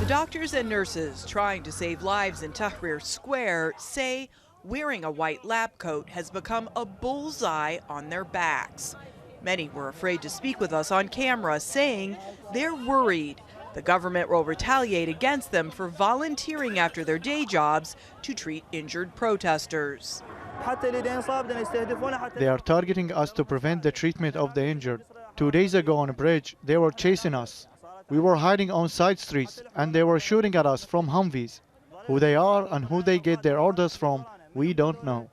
Doctors and nurses trying to save lives in Tahrir Square say wearing a white lab coat has become a bullseye on their backs. Many were afraid to speak with us on camera, saying they're worried the government will retaliate against them for volunteering after their day jobs to treat injured protesters. They are targeting us to prevent the treatment of the injured. 2 days ago on a bridge, they were chasing us. We were hiding on side streets and they were shooting at us from Humvees. Who they are and who they get their orders from, we don't know.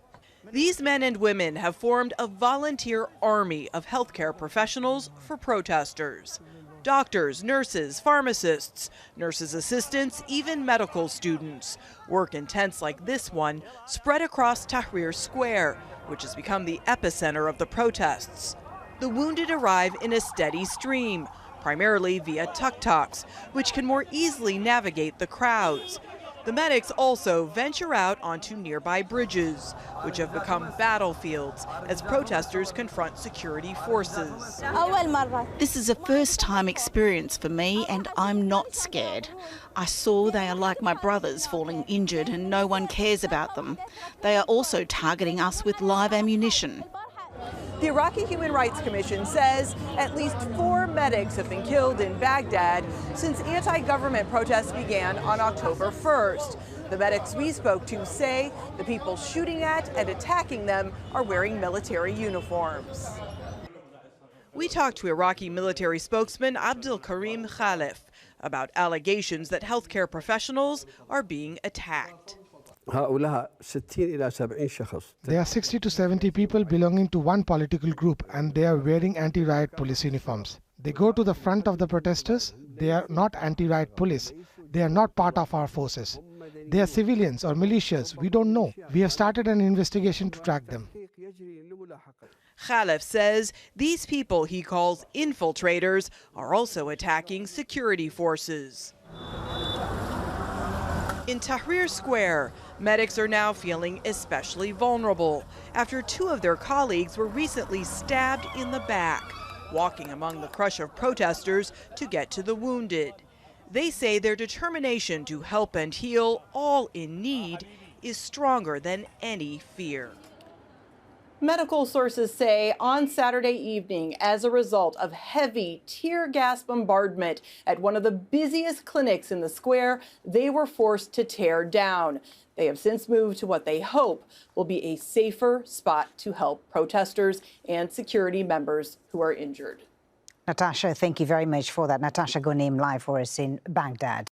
These men and women have formed a volunteer army of healthcare professionals for protesters. Doctors, nurses, pharmacists, nurses' assistants, even medical students. Work in tents like this one spread across Tahrir Square, which has become the epicenter of the protests. The wounded arrive in a steady stream, primarily via tuk-tuks, which can more easily navigate the crowds. The medics also venture out onto nearby bridges, which have become battlefields as protesters confront security forces. This is a first-time experience for me and I'm not scared. I saw they are like my brothers falling injured and no one cares about them. They are also targeting us with live ammunition. The Iraqi Human Rights Commission says at least 4 medics have been killed in Baghdad since anti-government protests began on October 1st. The medics we spoke to say the people shooting at and attacking them are wearing military uniforms. We talked to Iraqi military spokesman Abdul Karim Khalif about allegations that healthcare professionals are being attacked. There are 60 to 70 people belonging to one political group and they are wearing anti-riot police uniforms. They go to the front of the protesters. They are not anti-riot police. They are not part of our forces. They are civilians or militias. We don't know. We have started an investigation to track them. Khalif says these people he calls infiltrators are also attacking security forces. In Tahrir Square, medics are now feeling especially vulnerable after 2 of their colleagues were recently stabbed in the back, walking among the crush of protesters to get to the wounded. They say their determination to help and heal all in need is stronger than any fear. Medical sources say on Saturday evening, as a result of heavy tear gas bombardment at one of the busiest clinics in the square, they were forced to tear down. They have since moved to what they hope will be a safer spot to help protesters and security members who are injured. Natasha, thank you very much for that. Natasha Ghonim live for us in Baghdad.